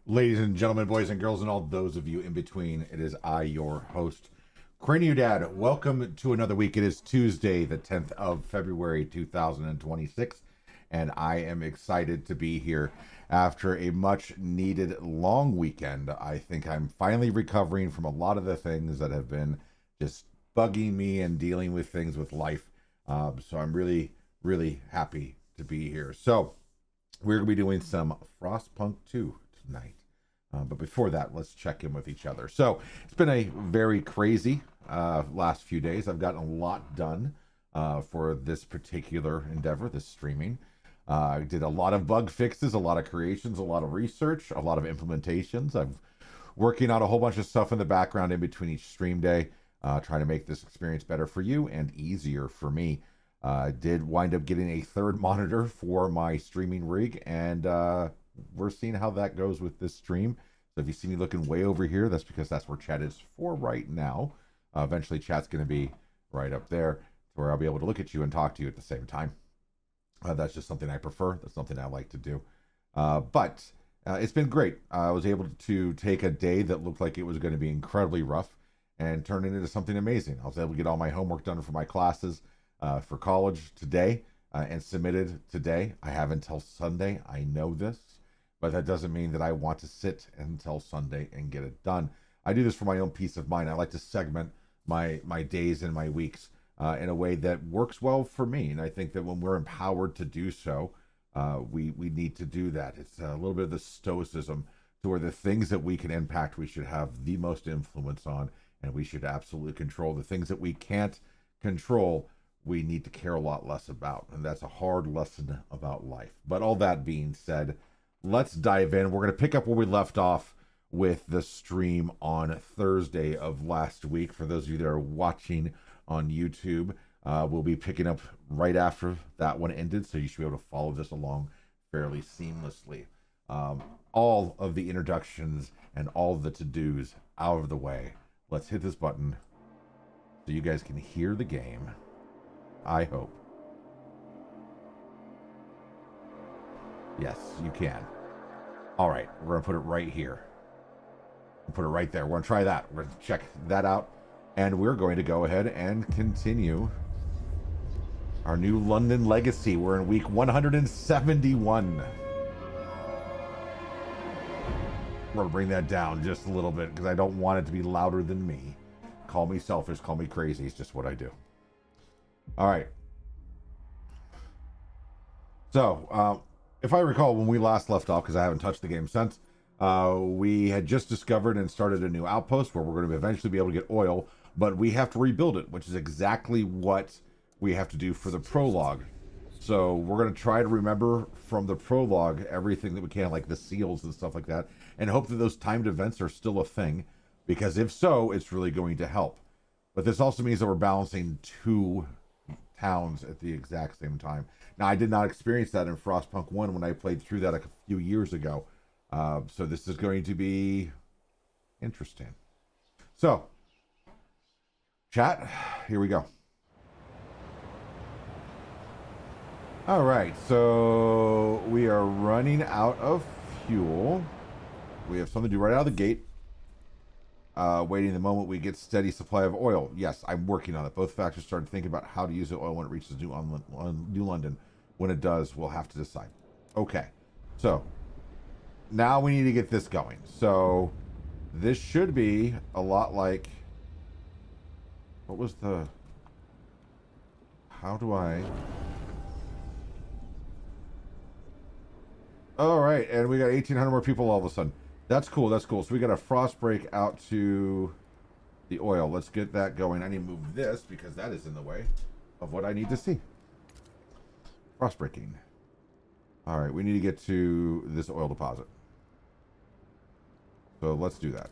Ladies and gentlemen, boys and girls, and all those of you in between, it is I, your host, Cranio Dad. Welcome to another week. It is Tuesday, the 10th of February, 2026, and I am excited to be here after a much needed long weekend. I think I'm finally recovering from a lot of the things that have been just bugging me and dealing with things with life. So I'm really, really happy to be here. So we're going to be doing some Frostpunk 2 tonight. But before that, let's check in with each other. So it's been a very crazy last few days. I've gotten a lot done for this particular endeavor, this streaming. I did a lot of bug fixes, a lot of creations, a lot of research, a lot of implementations. I'm working on a whole bunch of stuff in the background in between each stream day, trying to make this experience better for you and easier for me. Did wind up getting a third monitor for my streaming rig, and we're seeing how that goes with this stream. So if you see me looking way over here, that's because that's where chat is for right now. Eventually chat's going to be right up there where I'll be able to look at you and talk to you at the same time. That's just something I prefer. That's something I like to do. But it's been great. I was able to take a day that looked like it was going to be incredibly rough and turn it into something amazing. I was able to get all my homework done for my classes for college today and submitted today. I have until Sunday. I know this, but that doesn't mean that I want to sit until Sunday and get it done. I do this for my own peace of mind. I like to segment my days and my weeks in a way that works well for me. And I think that when we're empowered to do so, we need to do that. It's a little bit of the stoicism to where the things that we can impact, we should have the most influence on, and we should absolutely control. The things that we can't control, we need to care a lot less about. And that's a hard lesson about life. But all that being said, let's dive in. We're going to pick up where we left off with the stream on Thursday of last week. For those of you that are watching on YouTube, we'll be picking up right after that one ended, so you should be able to follow this along fairly seamlessly. All of the introductions and all of the to-dos out of the way. Let's hit this button so you guys can hear the game. I hope. Yes, you can. All right, we're going to put it right here. We'll put it right there. We're going to try that. We're going to check that out. And we're going to go ahead and continue our new London legacy. We're in week 171. We're going to bring that down just a little bit because I don't want it to be louder than me. Call me selfish, call me crazy. It's just what I do. All right. So, if I recall, when we last left off, because I haven't touched the game since, we had just discovered and started a new outpost where we're going to eventually be able to get oil, but we have to rebuild it, which is exactly what we have to do for the prologue. So we're going to try to remember from the prologue everything that we can, like the seals and stuff like that, and hope that those timed events are still a thing, because if so, it's really going to help. But this also means that we're balancing two towns at the exact same time. Now, I did not experience that in Frostpunk 1 when I played through that a few years ago. So this is going to be interesting. So, chat, here we go. All right, so we are running out of fuel. We have something to do right out of the gate. Waiting the moment we get steady supply of oil. Yes, I'm working on it. Both factors started thinking about how to use the oil when it reaches New London. When it does, we'll have to decide. Okay, so now we need to get this going. So this should be a lot like, what was the, how do I, all right, and we got 1,800 more people all of a sudden. That's cool, that's cool. So we got a frost break out to the oil. Let's get that going. I need to move this because that is in the way of what I need to see. Frost breaking. All right, we need to get to this oil deposit. So let's do that.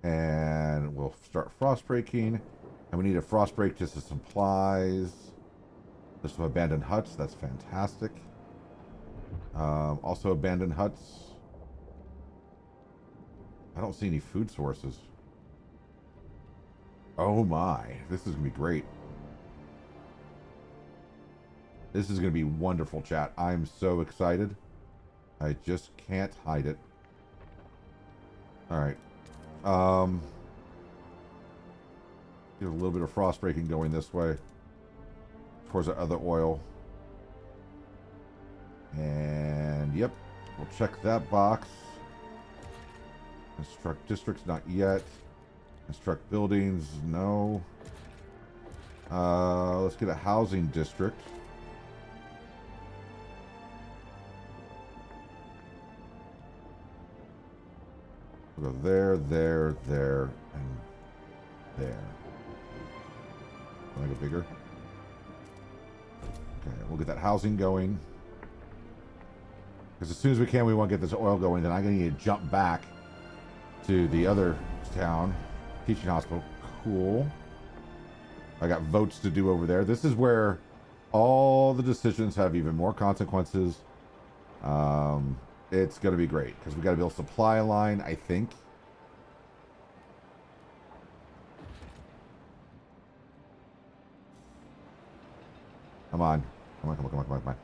And we'll start frost breaking. And we need a frost break just to supplies. There's some abandoned huts. That's fantastic. Also abandoned huts. I don't see any food sources. Oh my. This is going to be great. This is going to be wonderful, chat. I'm so excited. I just can't hide it. All right. Get a little bit of frost breaking going this way towards the other oil. And yep, we'll check that box. Construct districts, not yet. Construct buildings, no. Let's get a housing district. We'll go there, there, there, and there. Want to go bigger? Okay, we'll get that housing going. Because as soon as we can, we want to get this oil going. Then I'm going to need to jump back to the other town, teaching hospital. Cool. I got votes to do over there. This is where all the decisions have even more consequences. It's going to be great because we got to build a supply line, I think. Come on. Come on, come on, come on, come on, come on.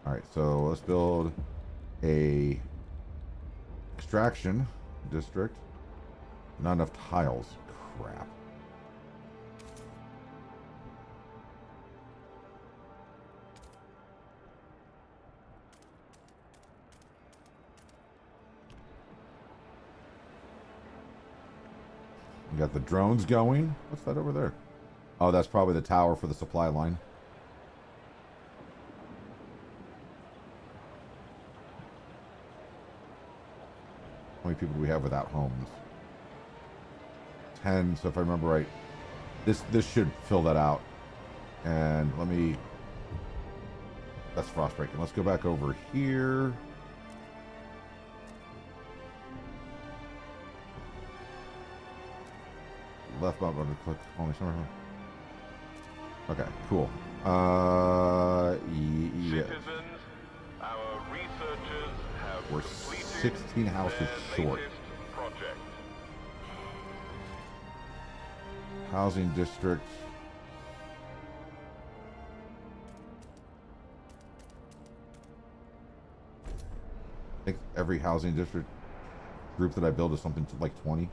Alright, so let's build a extraction district. Not enough tiles. Crap. We got the drones going. What's that over there? Oh, that's probably the tower for the supply line. How many people do we have without homes? 10, so if I remember right, this should fill that out. And let me... That's frost breaking. Let's go back over here. Left button, click only somewhere. Okay, cool. Yeah. Citizens, our researchers have We're 16 houses short. Project. Housing district. I think every housing district group that I build is something to like 20.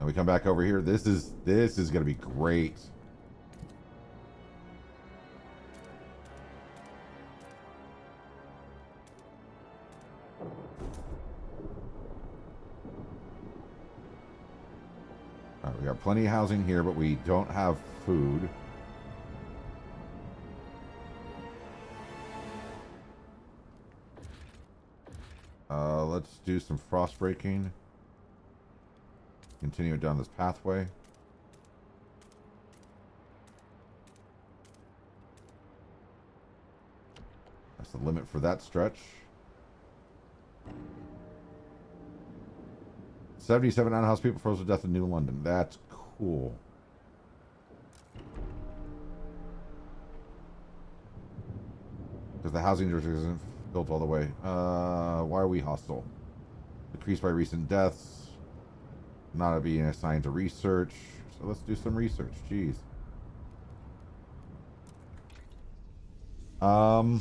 And we come back over here. This is going to be great. All right, we got plenty of housing here, but we don't have food. Let's do some frost breaking. Continue down this pathway. That's the limit for that stretch. 77 unhoused people frozen to death in New London. That's cool. Because the housing district isn't built all the way. Why are we hostile? Decreased by recent deaths. Not being assigned to research. So let's do some research. Jeez. I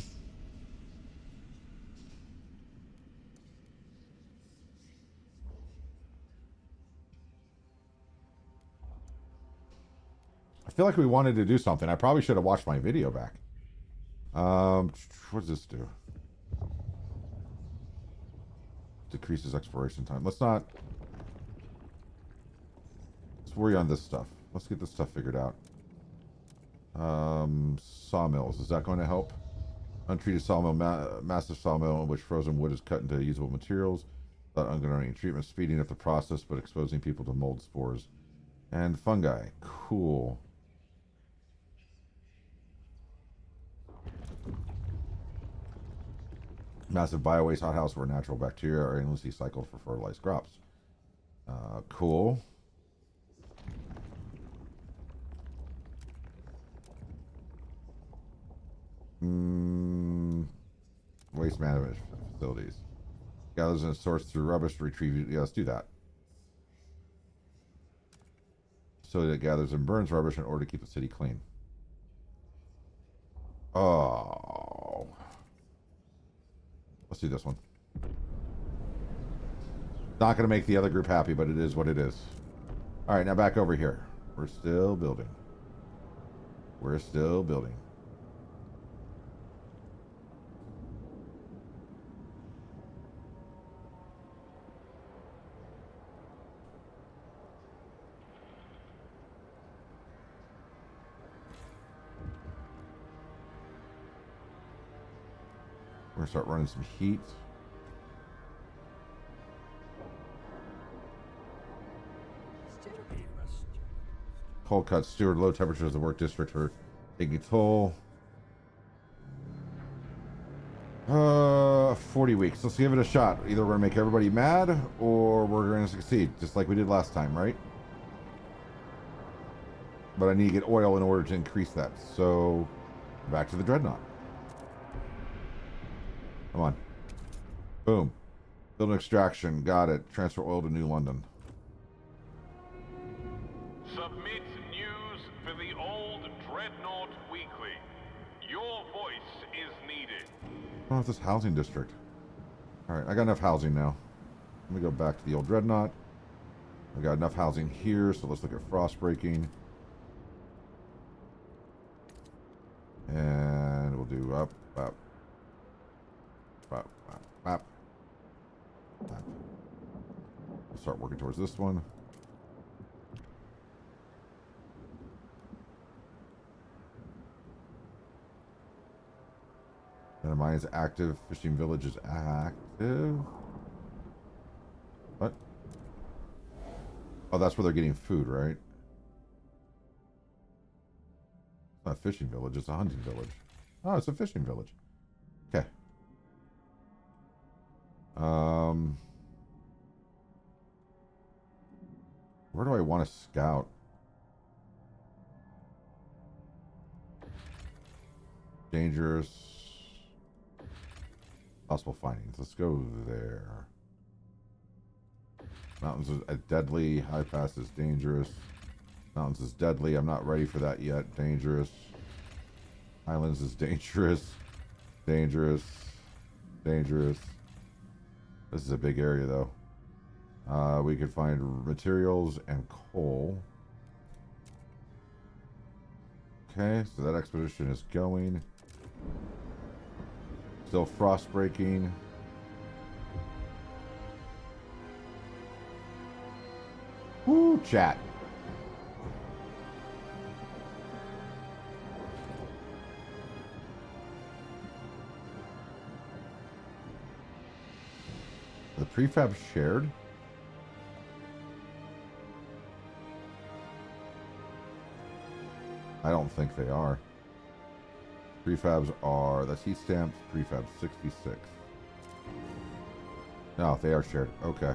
feel like we wanted to do something. I probably should have watched my video back. What does this do? Decreases exploration time. Let's worry on this stuff. Let's get this stuff figured out. Sawmills. Is that going to help? Untreated sawmill, massive sawmill in which frozen wood is cut into usable materials without undergoing treatment, speeding up the process but exposing people to mold spores and fungi. Cool. Massive biowaste hothouse where natural bacteria are endlessly cycled for fertilized crops. Cool. Waste management facilities. Gathers and sorts through rubbish to retrieve. Yeah, let's do that. So that it gathers and burns rubbish in order to keep the city clean. Oh. Let's do this one. Not going to make the other group happy, but it is what it is. All right, now back over here. We're still building. We're still building. We're going to start running some heat. Cold cuts, steward, low temperatures of the work district are taking a toll. 40 weeks. Let's give it a shot. Either we're going to make everybody mad or we're going to succeed, just like we did last time, right? But I need to get oil in order to increase that. So, back to the dreadnought. Come on. Boom. Build an extraction. Got it. Transfer oil to New London. Submit news for the old Dreadnought Weekly. Your voice is needed. I don't know if this housing district. Alright, I got enough housing now. Let me go back to the old dreadnought. I got enough housing here, so let's look at frost breaking. And we'll do up, up, up, up, up, up. We'll start working towards this one. And mine is active. Fishing village is active. What? Oh, that's where they're getting food, right? It's not a fishing village, it's a hunting village. Oh, it's a fishing village. Okay. Where do I want to scout? Dangerous. Possible findings. Let's go there. Mountains is deadly. High pass is dangerous. Mountains is deadly. I'm not ready for that yet. Dangerous. Highlands is dangerous. Dangerous. Dangerous. This is a big area, though. We could find materials and coal. Okay, so that expedition is going. Still frost breaking. Woo, chat. The prefab shared? I don't think they are. Prefabs are, that's heat stamps, prefab 66. No, they are shared. Okay.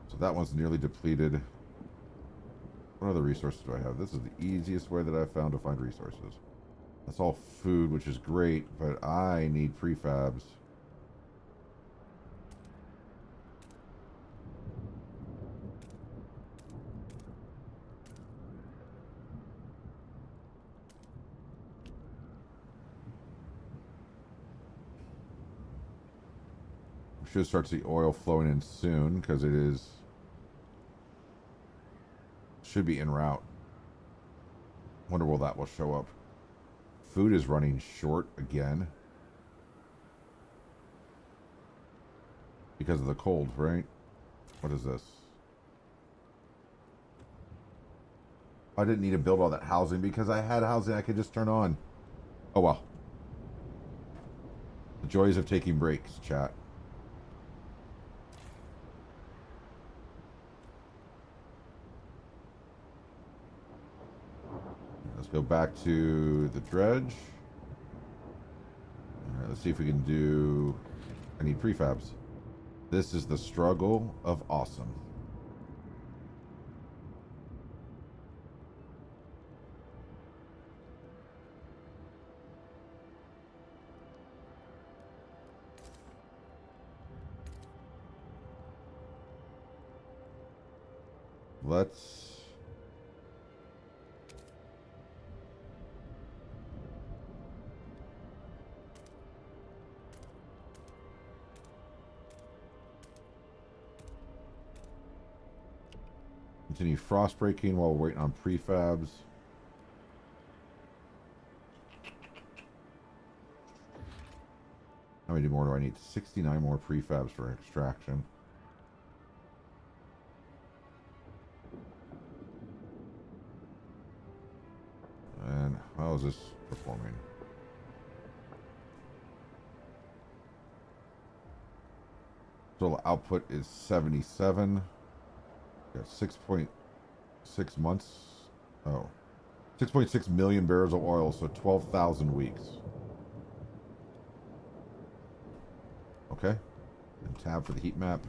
So that one's nearly depleted. What other resources do I have? This is the easiest way that I've found to find resources. That's all food, which is great, but I need prefabs. Should start to see oil flowing in soon because it is should be en route. Wonder will that will show up. Food is running short again because of the cold, right? What is this? I didn't need to build all that housing because I had housing I could just turn on. Oh well. The joys of taking breaks, chat. Let's go back to the dredge. All right, let's see if we can do... I need prefabs. This is the struggle of awesome. Let's Continue frost breaking while we're waiting on prefabs. How many more do I need? 69 more prefabs for extraction. And how is this performing? Total output is 77. Got 6.6 months. Oh. 6.6 million barrels of oil, so 12,000 weeks. Okay. And tab for the heat map.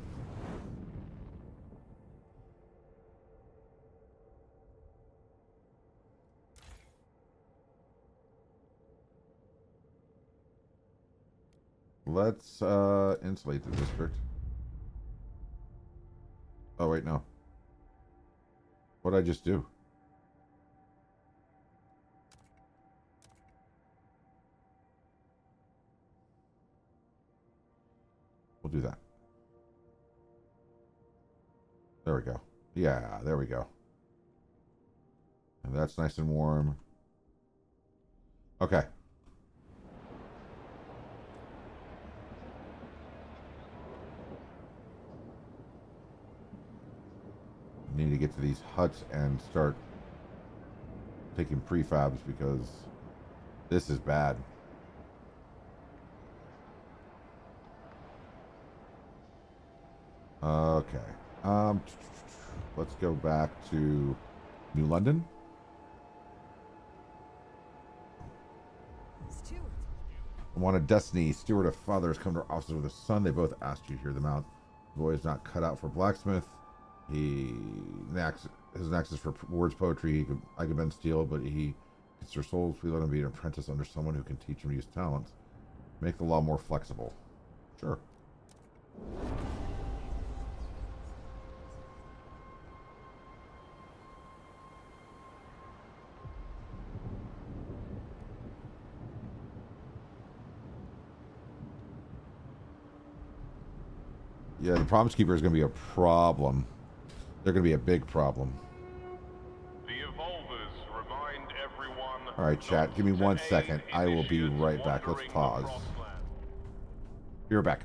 Let's insulate the district. Oh, wait, no. What did I just do? We'll do that. There we go. Yeah, there we go. And that's nice and warm. Okay. Need to get to these huts and start taking prefabs because this is bad. Okay. Let's go back to New London. Stewart. I wanted Destiny, Steward of Fathers, come to our offices with his son. They both asked you to hear them out. The boy is not cut out for blacksmith. His axis for words poetry. I could bend steel, but he gets their souls. We let him be an apprentice under someone who can teach him to use talents. Make the law more flexible. Sure. Yeah, the Promise Keeper is going to be a problem. They're going to be a big problem. The Evolvers remind everyone. All right, chat. Give me 1 second. I will be right back. Let's pause. Be right back.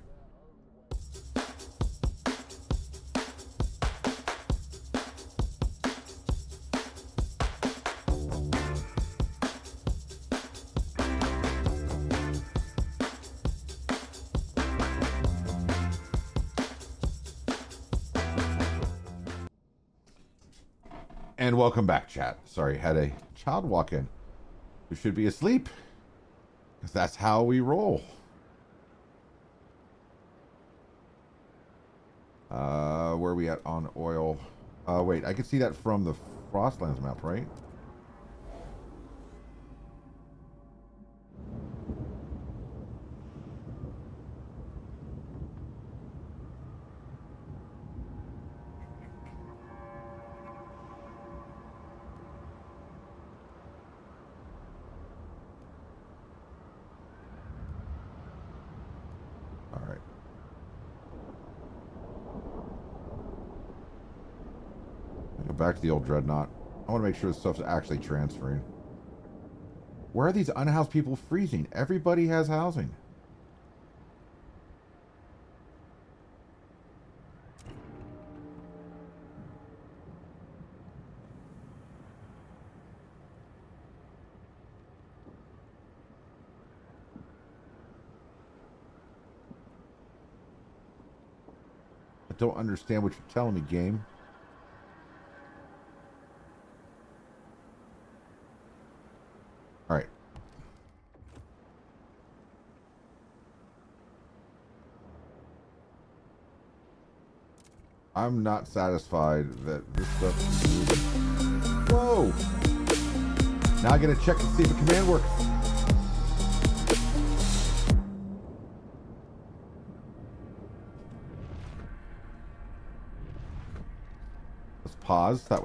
And welcome back, chat. Sorry, had a child walk in who should be asleep. Because that's how we roll. Where are we at on oil? Wait, I can see that from the Frostlands map, right? Back to the old dreadnought. I want to make sure this stuff's actually transferring. Where are these unhoused people freezing? Everybody has housing. I don't understand what you're telling me, game. All right. I'm not satisfied that this stuff... Whoa! Now I gotta check to see if the command works. Let's pause. That way